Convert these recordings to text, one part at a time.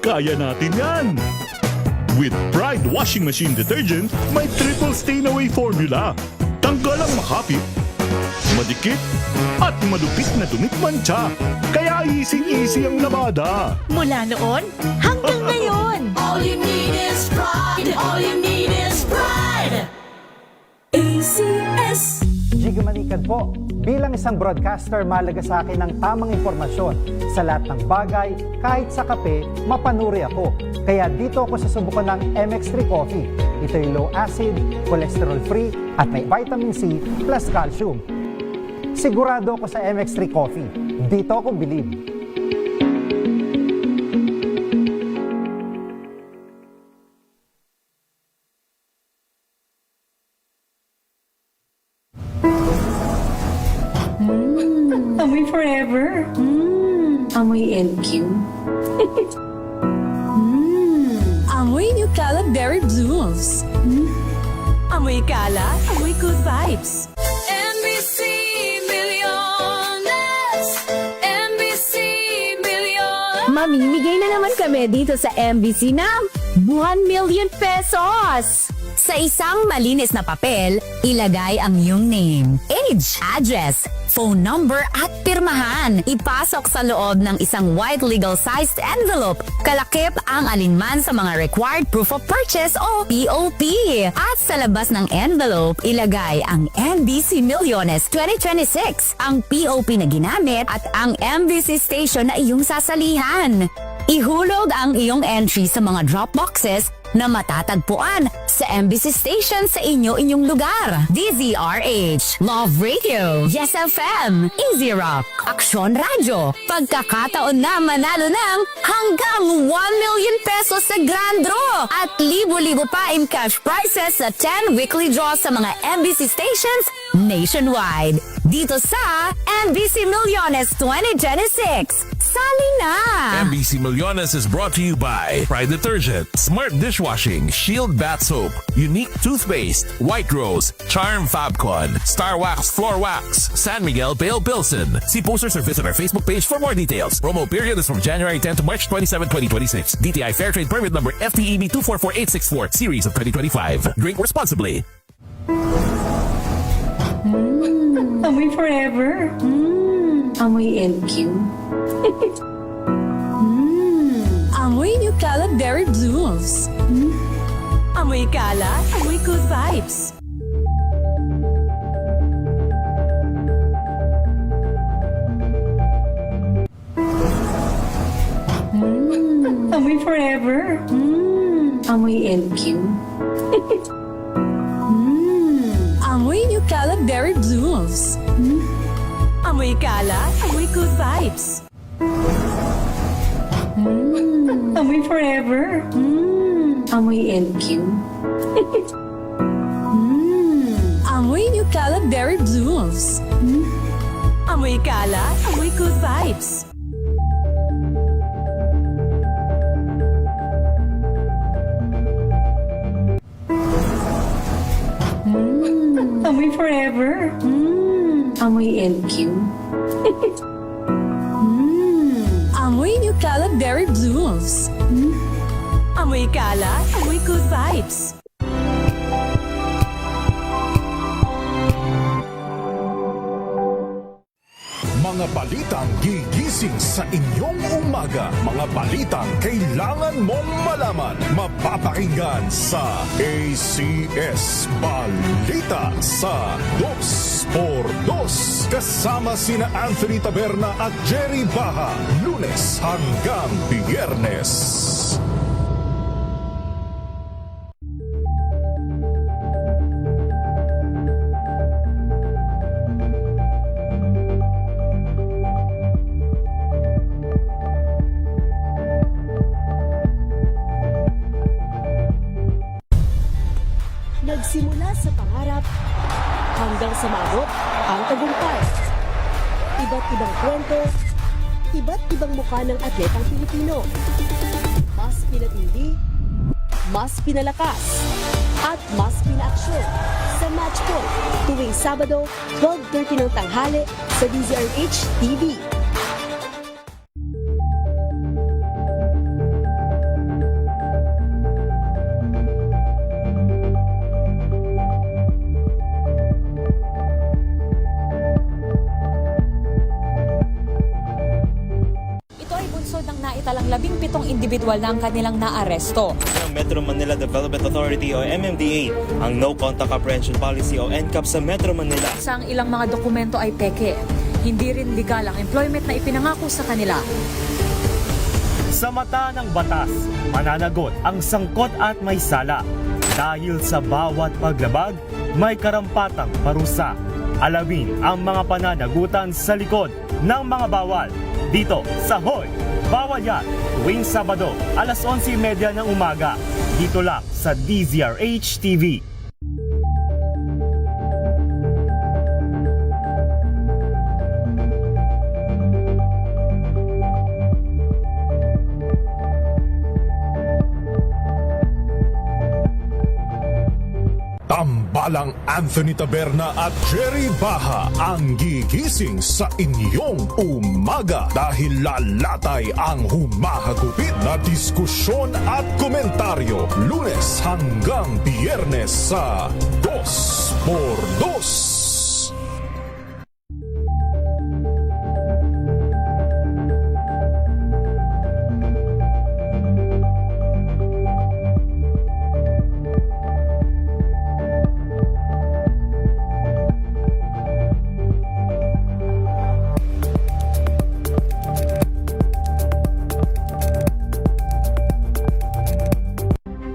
Kaya natin yan! With Pride Washing Machine Detergent, may triple stain-away formula. Tanggal ang makapit, madikit, at madupit na dumit mancha. Kaya easy-easy ang labada. Mula noon hanggang ngayon. All you need is pride. All you need is pride. ACS. Jiggy Manikad po. Bilang isang broadcaster, mahalaga sa akin ang tamang impormasyon. Sa lahat ng bagay, kahit sa kape, mapanuri ako. Kaya dito ako susubukan ng MX3 Coffee. Ito'y low acid, cholesterol free, at may vitamin C plus calcium. Sigurado ako sa MX3 Coffee. Dito ako bilib. Amoy forever. Amoy LQ. Amoy New Calab Berry Blues. Amoy Kala, amoy good vibes. NBC Milliones. NBC Milliones. Mamimigay na naman kami dito sa MBC ng 1 million pesos. Sa isang malinis na papel, ilagay ang iyong name, age, address, phone number at pirmahan. Ipasok sa loob ng isang white legal-sized envelope. Kalakip ang alinman sa mga required proof of purchase o POP. At sa labas ng envelope, ilagay ang NBC Milliones 2026, ang POP na ginamit at ang MBC station na iyong sasalihan. Ihulog ang iyong entry sa mga drop boxes na matatagpuan sa MBC station sa inyong lugar. DZRH, Love Radio, Yes FM, Easy Rock, Aksyon Radio. Pagkakataon na manalo ng hanggang 1 million pesos sa Grand Draw at libo-libo pa in cash prizes sa 10 weekly draws sa mga MBC stations nationwide. Dito sa MBC Milliones 2026. Sali na! MBC Millones is brought to you by Pride Detergent, Smart Dishwashing, Shield Bath Soap, Unique Toothpaste, White Rose, Charm Fabcon, Star Wax Floor Wax, San Miguel Pale Pilsen. See posters or visit our Facebook page for more details. Promo period is from January 10 to March 27, 2026. DTI Fair Trade Permit number FTEB 244864, series of 2025. Drink responsibly. Amoy forever. Amoy LQ. Amoy New Calab Berry Blues. Amoy Kala, amoy good vibes. Amoy forever. Amoy LQ. Amoy New Calab Berry Blues. Amoy Kala, amoy good vibes. Amoy forever. Amoy LQ. Amoy New Calab Berry Blues. Amoy Kala, amoy good vibes. Amoy forever. Amoy LQ. Amoy New Calab Berry Blues. Amoy Kala, amoy good vibes. Mga balitang gigising sa inyong umaga. Mga balitang kailangan mong malaman. Mapapakinggan sa ACS Balita sa 2x2. Kasama sina Anthony Taberna at Jerry Baha. Lunes hanggang Biyernes. Nagsimula sa pangarap hanggang sa maabot ang tagumpay. Iba't ibang kwento, iba't ibang mukha ng atletang Pilipino. Mas pinatindi, mas pinalakas, at mas pinaaksyon sa Match Point tuwing Sabado, 12:30 ng tanghali sa DZRH TV. samantalang 17 individual na ang kanilang naaresto. Ng Metro Manila Development Authority o MMDA ang No Contact Apprehension Policy o NCAP sa Metro Manila. Sa ang ilang mga dokumento ay peke. Hindi rin legal ang employment na ipinangako sa kanila. Sa mata ng batas, mananagot ang sangkot at may sala. Dahil sa bawat paglabag, may karampatang parusa. Alamin ang mga pananagutan sa likod ng mga bawal. Dito sa Hoy! Bawal Yan! Tuwing Sabado, alas 11:30 ng umaga. Dito lang sa DZRH TV. Tambalang Anthony Taberna at Jerry Baha ang gigising sa inyong umaga dahil lalatay ang humahagupit na diskusyon at komentaryo Lunes hanggang Biyernes sa 2x2.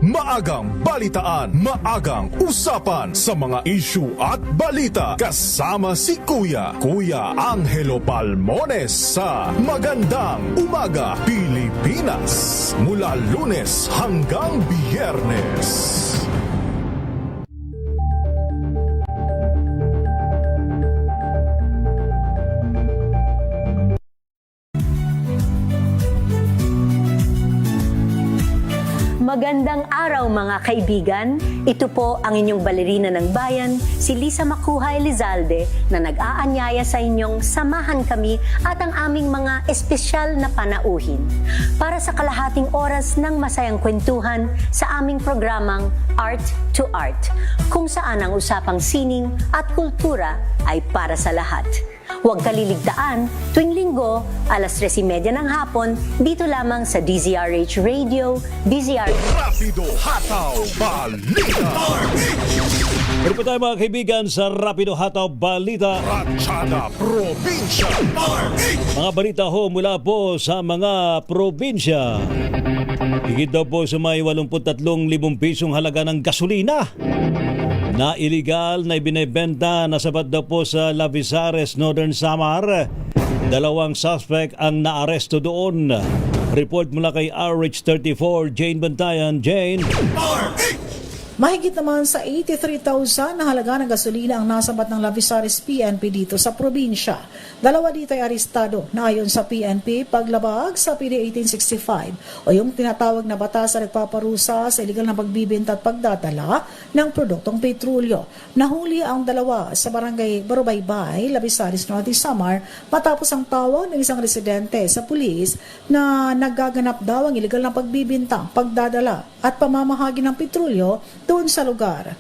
Maagang balitaan, maagang usapan sa mga issue at balita kasama si Kuya Angelo Palmones sa Magandang Umaga Pilipinas mula Lunes hanggang Biyernes. Magandang araw mga kaibigan. Ito po ang inyong balerina ng bayan, si Lisa Macuha Elizalde, na nag-aanyaya sa inyong samahan kami at ang aming mga espesyal na panauhin para sa kalahating oras ng masayang kwentuhan sa aming programang Art to Art, kung saan ang usapang sining at kultura ay para sa lahat. Huwag kaliligtaan, tuwing linggo, alas 3:30 ng hapon, dito lamang sa DZRH Radio, DZRH. Rapido Hataw Balita! Pero po tayo mga kaibigan sa Rapido Hataw Balita. Ratsyada Probinsya! Mga balita ho mula po sa mga probinsya. Higit daw po sa may 83,000 pisong halaga ng gasolina na iligal na ibinebenta na sabat daw po sa Lavisares, Northern Samar. 2 suspect ang naaresto doon. Report mula kay RH34, Jane Bantayan. Jane. Mahigit naman sa 83,000 na halaga ng gasolina ang nasabat ng Lavisares PNP dito sa probinsya. 2 dito ay arestado na ayon sa PNP paglabag sa PD 1865 o yung tinatawag na batas na nagpaparusa sa iligal na pagbibenta at pagdadala ng produktong petrolyo. Nahuli ang 2 sa barangay Barubaybay, Lavisares, Norte Samar matapos ang tawag ng isang residente sa pulis na nagaganap daw ang iligal na pagbibenta, pagdadala at pamamahagi ng petrolyo doon sa lugar.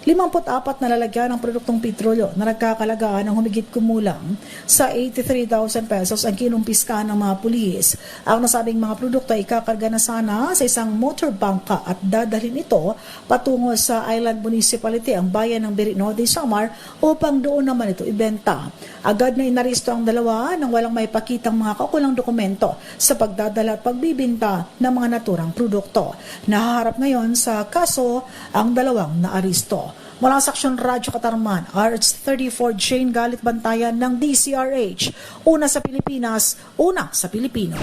54 na lalagyan ng produktong petrolyo na nagkakalagaan ng humigit kumulang sa 83,000 pesos ang kinumpiska ng mga pulis. Ang nasabing mga produkto ay ikakarga na sana sa isang motor bangka at dadalhin ito patungo sa Island Municipality, ang bayan ng Berino de Samar, upang doon naman ito ibenta. Agad na inaristo ang 2 nang walang may pakitang mga kaukulang dokumento sa pagdadala at pagbibinta ng mga naturang produkto. Nahaharap ngayon sa kaso ang 2 naaristo. Mula sa Aksyon Radyo Katarman, RH34 Jane Galit Bantayan ng DCRH. Una sa Pilipinas, una sa Pilipino.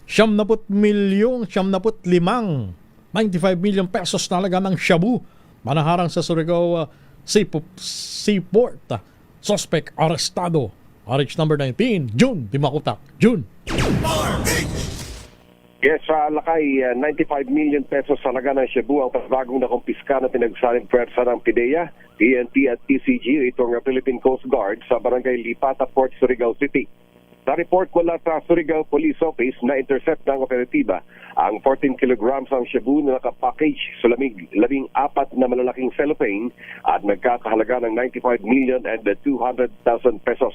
95 million pesos na halaga ng shabu. Manaharang sa Surigao Seaport. Suspect arestado. RH number 19, June Dimakutak. June. Yes, sa Lakay, 95 million pesos halaga ng shabu ang bagong nakumpiska na pinagsaling pwersa ng PIDEA, PNP at TCG itong Philippine Coast Guard sa Barangay Lipata, Port Surigao City. Sa report mula sa Surigao Police Office na intercept ng operatiba Ang 14 kilograms ang shabu na nakapackage sa lamig, 14 na malalaking cellophane at nagkakahalaga ng 95 million and 200,000 pesos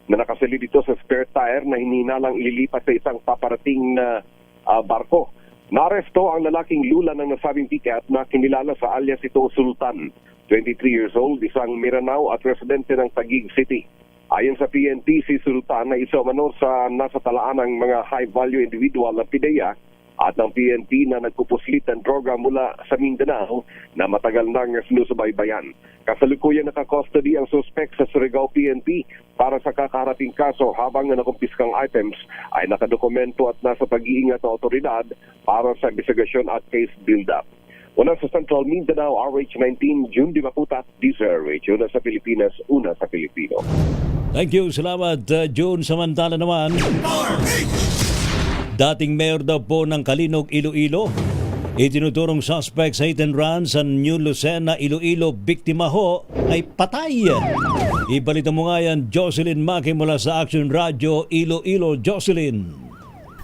na nakasali dito sa spare tire na hininalang ililipat sa isang paparating na barko. Naresto ang lalaking lula ng nasabing pick-up na kinilala sa alias ito Sultan, 23 years old, isang Miranao at residente ng Taguig City. Ayon sa PNP, si Sultan na isa umano sa nasa talaan ng mga high-value individual na PIDEA at ng PNP na nagpupuslit ng droga mula sa Mindanao na matagal nang sinusubaybayan. Kasalukuyang naka-custody ang suspect sa Surigao PNP para sa kakaharaping kaso habang nakumpiskang items ay nakadokumento at nasa pag-iingat ng otoridad para sa investigasyon at case build-up. Una sa Central Mindanao, RH19, June Dimaputat, DZRH. Una sa Pilipinas, una sa Pilipino. Thank you. Salamat, June. Samantala naman, dating mayor daw po ng Kalinog, Iloilo, itinuturong suspect sa hit and run sa New Lucena, Iloilo, biktima ho ay patay. Ibalita mo nga yan, Jocelyn Maki mula sa Action Radio, Iloilo. Jocelyn.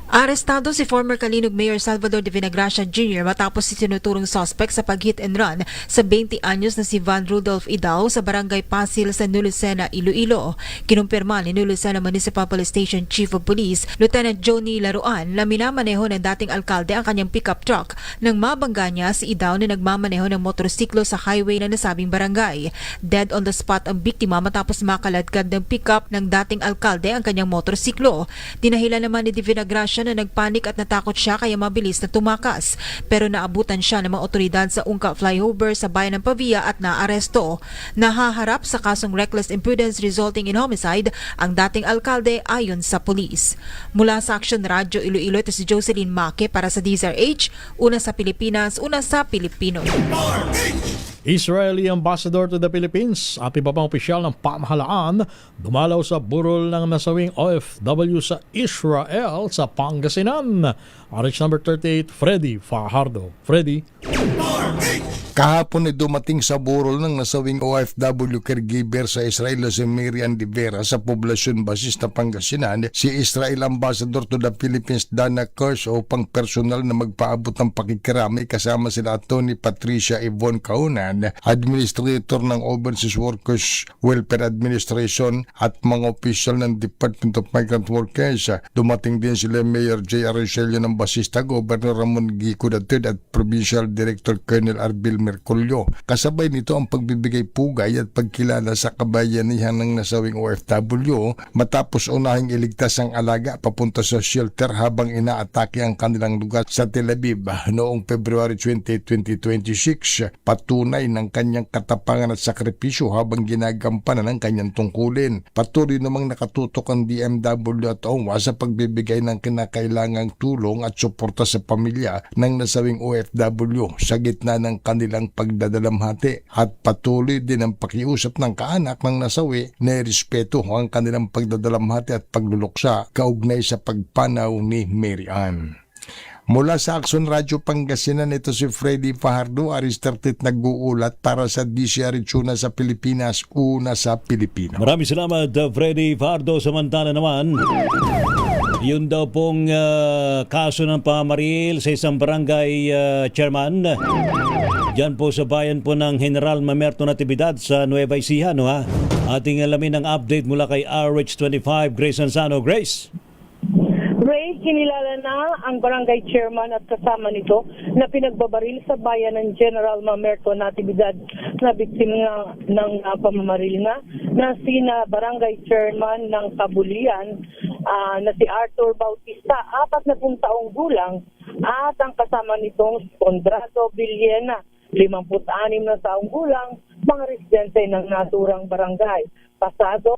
Arestado si former Kalinog Mayor Salvador de Vinagracia Jr. matapos itinuturong suspect sa pag-hit and run sa 20 anyos na si Van Rudolph Idao sa Barangay Pasil sa New Lucena, Iloilo. Kinumpirma ni New Lucena Municipal Police Station Chief of Police Lieutenant Johnny Laruan na minamaneho ng dating alkalde ang kanyang pickup truck nang mabangga niya si Idao na nagmamaneho ng motorsiklo sa highway na nasabing barangay. Dead on the spot ang biktima matapos makaladkad ng pickup ng dating alkalde ang kanyang motorsiklo. Dinahilan naman ni de Vinagracia na nagpanik at natakot siya kaya mabilis na tumakas. Pero naabutan siya ng mga otoridad sa Ungka flyover sa bayan ng Pavia at naaresto. Nahaharap sa kasong reckless imprudence resulting in homicide ang dating alkalde ayon sa pulis. Mula sa Action Radio Iloilo, ito si Jocelyn Maki para sa DZRH, una sa Pilipinas, una sa Pilipino. Israeli Ambassador to the Philippines at iba pang opisyal ng pamahalaan dumalaw sa burol ng nasawing OFW sa Israel sa Pangasinan. RH number 38, Freddy Fajardo. Freddy. Kahapon ay dumating sa burol ng nasawing OFW caregiver sa Israel si Miriam de Vera sa poblasyon basis na Pangasinan si Israel Ambassador to the Philippines Dana Kers upang personal na magpaabot ng pakikirami kasama sila Tony Patricia Yvonne Kaunan, Administrator ng Overseas Workers Welfare Administration at mga opisyal ng Department of Migrant Workers. Dumating din sila Mayor J. Arrocelio ng Basista, Governor Ramon Gico III at Provincial Director Colonel Arbil Merculio. Kasabay nito ang pagbibigay pugay at pagkilala sa kabayanihan ng nasawing OFW matapos unahing iligtas ang alaga papunta sa shelter habang inaatake ang kanilang lugar sa Tel Aviv noong February 20, 2026. Patunay ng kanyang katapangan at sakripisyo habang ginagampanan ng kanyang tungkulin. Patuloy namang nakatutok ang DMW at OWA sa pagbibigay ng kinakailangang tulong at suporta sa pamilya ng nasawing OFW sa gitna ng kanilang pagdadalamhati at patuloy din ang pakiusap ng kaanak ng nasawi na irespeto ang kanilang pagdadalamhati at pagluluksa kaugnay sa pagpanaw ni Mary Ann. Mula sa Action Radio Pangasinan, ito si Freddy Fajardo, Aristartit nag-uulat para sa DZRH una sa Pilipinas, una sa Pilipino. Maraming salamat, Freddy Fajardo. Samantala naman, yun daw pong kaso ng pamaril sa isang barangay chairman diyan po sa bayan po ng General Mamerto Natividad sa Nueva Ecija, no ha? Ating alamin ang update mula kay RH25, Grace Ansano. Grace. Grace, kinilala na ang barangay chairman at kasama nito na pinagbabaril sa bayan ng General Mamerto Natividad na biktima ng pamamaril na sina barangay chairman ng Kabulian na si Arthur Bautista, 40 taong gulang, at ang kasama nitong Condrado Villena, 56 na taong gulang, mga residente ng naturang barangay. Pasado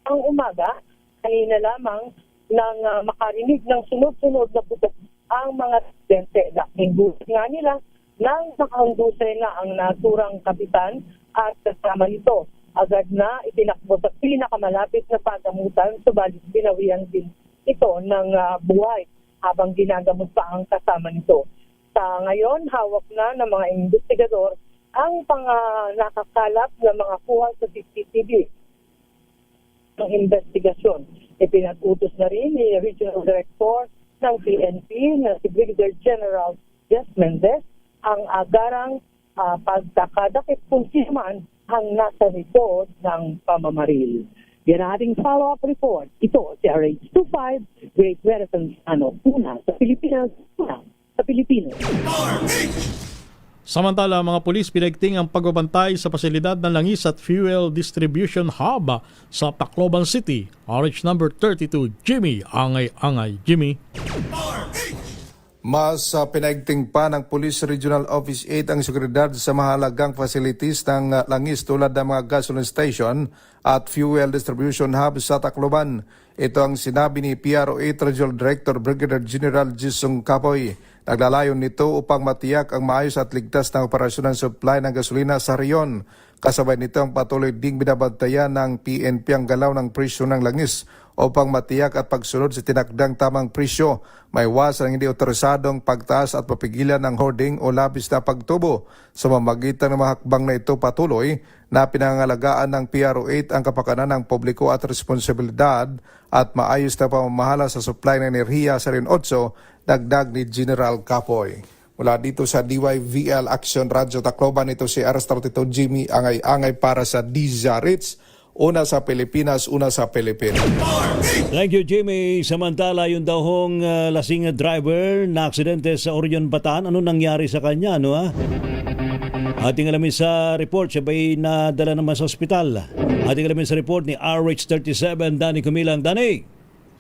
ang umaga, kanina lamang nang makarinig ng sunod-sunod na putok ang mga residente. Hinggulit nga nila nang nakahundusay na ang naturang kapitan at kasama nito. Agad na itinakbo sa pinakamalapit na pagamutan, subalit binawian din ito ng buhay habang ginagamot pa ang kasama nito. Sa ngayon, hawak na ng mga investigador ang nakakalap na mga kuha sa CCTV ng investigasyon. Ipinag-utos na rin ni Regional Director ng PNP na si Brigadier General Jess Mendez ang agarang pagkakadakip kung sino man ang nasa likod ng pamamaril. Yan ang ating follow-up report. Ito si RH25, Great Veterans una sa Pilipinas, una sa Pilipino. Samantala, mga pulis pinagting ang pagbabantay sa pasilidad ng langis at fuel distribution hub sa Tacloban City. RH number 32, Jimmy Angay. Jimmy. Mas pinaigting pa ng Police Regional Office 8 ang seguridad sa mahalagang facilities ng langis tulad ng mga gasoline station at fuel distribution hub sa Tacloban. Ito ang sinabi ni PRO8 Regional Director Brigadier General Jisung Kapoy. Naglalayon nito upang matiyak ang maayos at ligtas na operasyon ng supply ng gasolina sa reyon. Kasabay nito ang patuloy ding binabantayan ng PNP ang galaw ng presyo ng langis upang matiyak at pagsunod sa tinakdang tamang presyo. May iwasan ang hindi otorisadong pagtaas at papigilan ng hoarding o labis na pagtubo. Sa mamagitan ng mga hakbang na ito patuloy na pinangalagaan ng PRO8 ang kapakanan ng publiko at responsibilidad at maayos na pamamahala sa supply ng enerhiya sa Rin 8, dagdag ni General Kapoy. Mula dito sa DYVL Action Radio Tacloban, ito si RH32 Jimmy Angay para sa DZRH. Una sa Pilipinas, una sa Pilipino. Thank you, Jimmy. Samantala, yung daw hong lasing driver na aksidente sa Orion, Bataan, ano nangyari sa kanya, no ha? Ating alamin sa report, siya ba'y nadala naman sa ospital? Ating alamin sa report ni RH37, Danny Kumilang. Danny!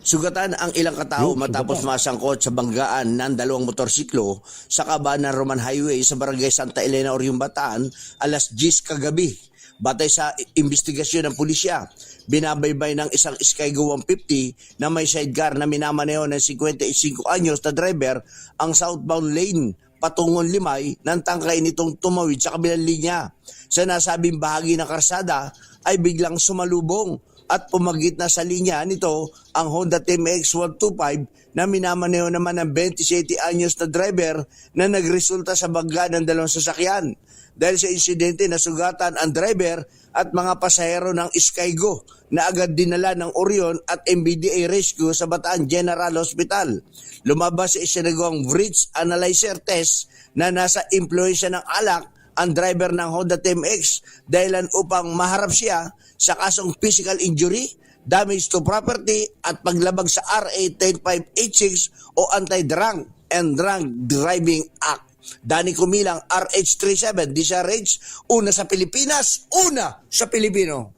Sugatan ang ilang katao matapos masangkot sa banggaan ng dalawang motorsiklo sa kaban ng Roman Highway sa Barangay Santa Elena, Orion, Bataan, alas 10 kagabi. Batay sa investigasyon ng pulisya, binabaybay ng isang Skygo 150 na may sidecar na minamaneho ng 55 anyos na driver ang southbound lane patungong Limay nang tangkay nitong tumawid sa kabilang linya. Sa nasabing bahagi ng karsada ay biglang sumalubong at pumagit na sa linya nito ang Honda TMX 125 na minamaneho naman ng 27 anyos na driver na nagresulta sa bagga ng dalawang sasakyan. Dahil sa insidente, nasugatan ang driver at mga pasahero ng Skygo na agad dinala ng Orion at MBDA Rescue sa Bataan General Hospital. Lumabas sa isinagawang breath analyzer test na nasa impluensya ng alak ang driver ng Honda TMX dahilan upang maharap siya sa kasong physical injury, damage to property at paglabag sa RA 10586 o Anti-Drunk and Drunk Driving Act. Danny Kumilang, RH37, DZRH, una sa Pilipinas, una sa Pilipino.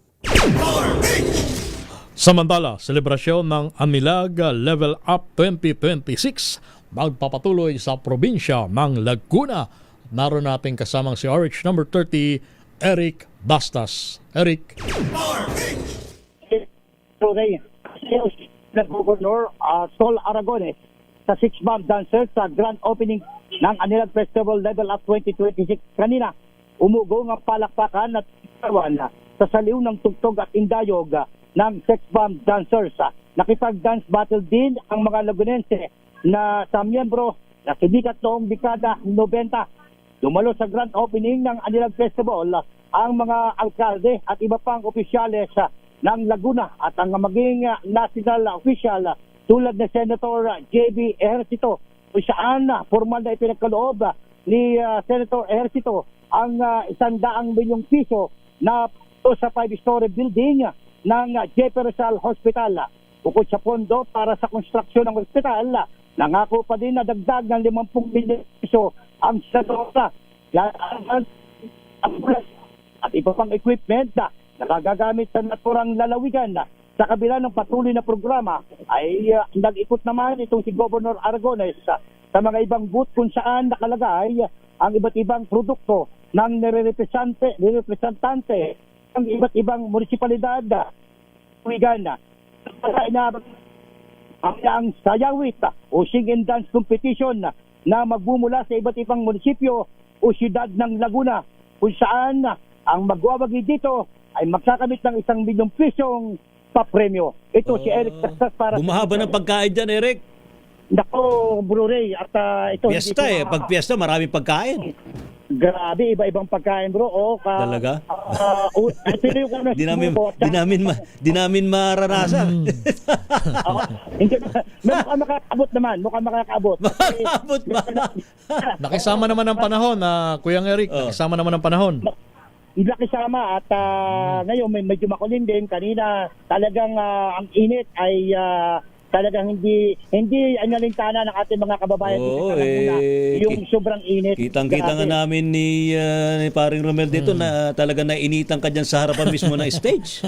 Samantala, selebrasyon ng Amilag Level Up 2026 magpapatuloy sa probinsya ng Laguna. Naroon natin kasamang si RH number 30, Eric Bastas. Eric. Today, ng Governor Sol Aragones sa 6-bomb dancers sa grand opening ng Anilag Festival Level Up 2026 kanina. Umugong ang palakpakan at kawan sa saliw ng tugtog at indayog ng 6-bomb dancers. Nakipag-dance battle din ang mga Lagunense na sa miyembro na sidikat noong dekada 90. Dumalo sa grand opening ng Anilag Festival ang mga alkalde at iba pang opisyales ng Laguna at ang maging national official tulad ni Senator J.B. Ejercito, kung saan formal na ipinagkaloob ni Senator Ejercito ang 100 milyong piso na sa 5-story building ng J.P. Rizal Hospital. Bukod sa pondo para sa konstruksyon ng hospital, nangako pa din na dagdag ng 50 milyong piso ang senadora at iba pang equipment na nakagagamit sa naturang lalawigan. Sa kabila ng patuloy na programa ay nag-ikot naman itong si Governor Aragones sa mga ibang booth kung saan nakalagay ang iba't ibang produkto ng nirepresentante ng iba't ibang munisipalidad. Ang sayawit o sing and dance competition na magmumula sa iba't ibang munisipyo o siyudad ng Laguna kung saan ang magwawagi dito ay magkakamit ng 1 milyong pisong papremyo. Ito si Eric Tastas para bumahaba ng pagkain dyan, Eric. Nako, Blu-ray at ito Fiesta pag fiesta maraming pagkain. Grabe, iba-ibang pagkain bro. Talaga? Pero yung una, Di namin maranasan. hindi, mukhang makakaabot naman. Makakaabot ba? Nakisama naman ang panahon, Kuya Eric. Nakisama naman ang panahon. Nakisama at ngayon medyo makulim din. Kanina talagang ang init ay talagang hindi analintana ng ating mga kababayan. Yung sobrang init. Kitang-kita nga namin ni paring Romel dito na talaga nainitan ka dyan sa harapan mismo ng stage.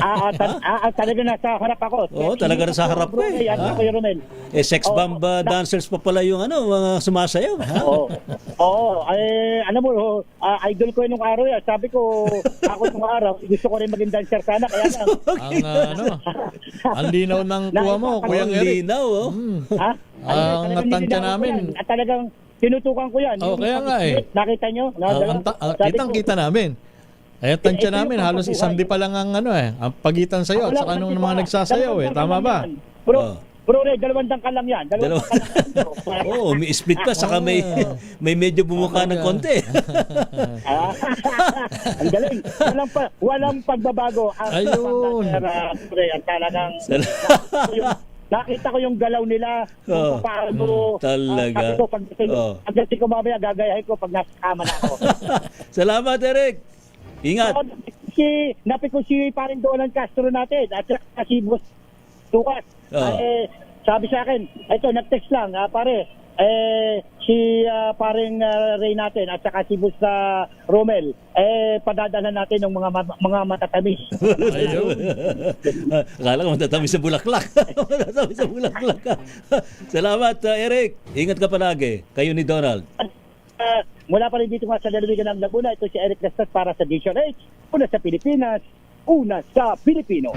Talaga nasa harap ako. Talaga nasa harap ko eh. Romel. Sex bomb dancers pa pala yung mga sumasayaw. Alam mo, idol ko nung araw yan. Sabi ko, ako nung araw, gusto ko rin maging dancer sana. Kaya lang. Ang linaw ng kuha mo, Kuya Eric. Linaw, ang tansya namin. At talagang tinutukan ko yan. Kaya nga eh. Nakita nyo? Kitang-kita namin. Ay, tansya namin. Halos isang di pa lang ang ang pagitan sa'yo at saka nung mga nagsasayaw Tama ba? Bro, dalawang dangkal lang yan. May split pa, saka may medyo bumuka ng konti. Ang galing. Walang pagbabago. Ayun. Talagang nakita ko yung galaw nila kung paano. Talaga. Pagdating ko mamaya, gagayahin ko pag nasa kama na ako. Salamat, Eric. Ingat. Napit ko si paring Donald Castro natin at si Boss Tukas. Sabi sa akin, ito, nag-text lang, pare. Si paring Ray natin at saka si Boss Romel, padadala natin ng mga matatamis. Akala ko matatamis sa bulaklak. Matatamis sa bulaklak. Salamat, Eric. Ingat ka palagi. Kayo ni Donald. Mula pa rin dito nga sa lalawigan ng Laguna, ito si Eric Lestat para sa DZRH. Una sa Pilipinas, una sa Pilipino.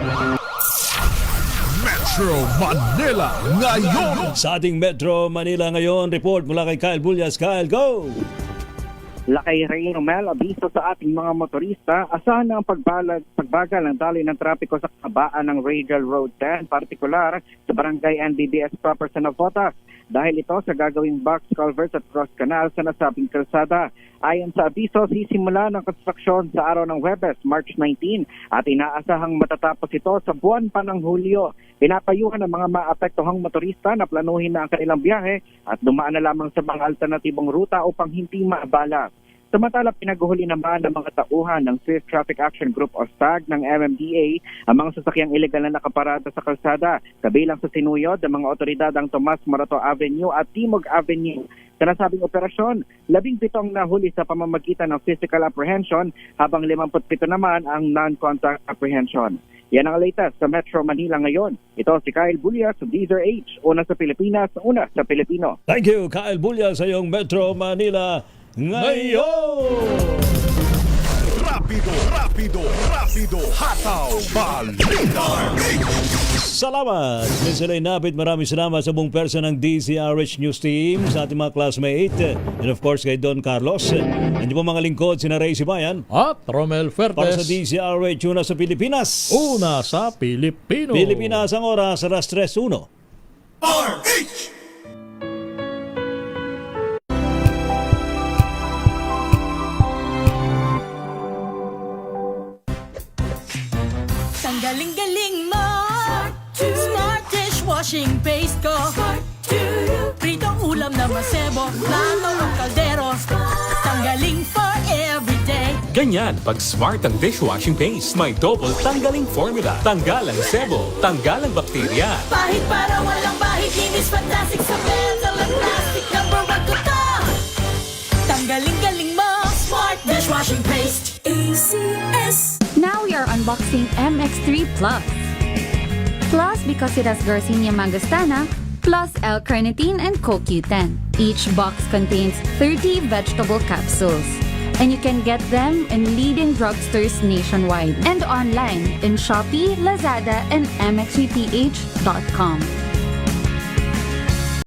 Metro Manila ngayon. Sa ating Metro Manila ngayon, report mula kay Kyle Bulyas. Kyle, go! Lakay Ray Romel, abiso sa ating mga motorista, asahan na ang pagbagal ng daloy ng trapiko sa kabaan ng Radial Road 10, partikular sa Barangay NBBS proper sa Navotas. Dahil ito sa gagawing box culverts at cross canal sa nasabing kalsada. Ayon sa abiso, sisimula ng konstruksyon sa araw ng Huwebes, March 19 at inaasahang matatapos ito sa buwan pa ng Hulyo. Pinapayuhan ng mga maapektuhang motorista na planuhin na ang kanilang biyahe at dumaan na lamang sa mga alternatibong ruta upang hindi maabala. Samantala, pinaguhuli naman ng mga tauhan ng Swift Traffic Action Group o STAG ng MMDA ang mga sasakyang illegal na nakaparada sa kalsada, kabilang sa sinuyod ng mga otoridad ang Tomas Morato Avenue at Timog Avenue. Sa nasabing operasyon, 17 nahuli sa pamamagitan ng physical apprehension habang 57 naman ang non-contact apprehension. Yan ang latest sa Metro Manila ngayon. Ito si Kyle Bulyas sa DZRH, una sa Pilipinas, una sa Pilipino. Thank you, Kyle Bulyas sa iyong Metro Manila ngayon! Rapido, hataw, balita. Salamat! Mensalay Napit, maraming salamat sa buong person ng DZRH News Team, sa ating mga classmate, and of course kay Don Carlos. Nandiyo po mga lingkod, sina Ray Sibayan at Romel Fuertes. Para sa DZRH, una sa Pilipinas. Una sa Pilipino. Pilipinas ang oras, alas 3:01. RH! Galing-galing mo. Smart dishwashing paste ko. Pritong ulam na masebo, plato o kaldero. Tanggaling for everyday. Ganyan pag smart ang dishwashing paste. May double tanggaling formula. Tanggal ang sebo, tanggal ang bakterya. Pahit para walang bahid, linis fantastic sa metal at plastic. Number 1 ko to. Tanggaling-galing mo. Smart dishwashing paste. ACS. Now we are unboxing MX3 Plus. Plus because it has Garcinia mangostana, plus L-carnitine and CoQ10. Each box contains 30 vegetable capsules. And you can get them in leading drugstores nationwide and online in Shopee, Lazada, and mxvph.com.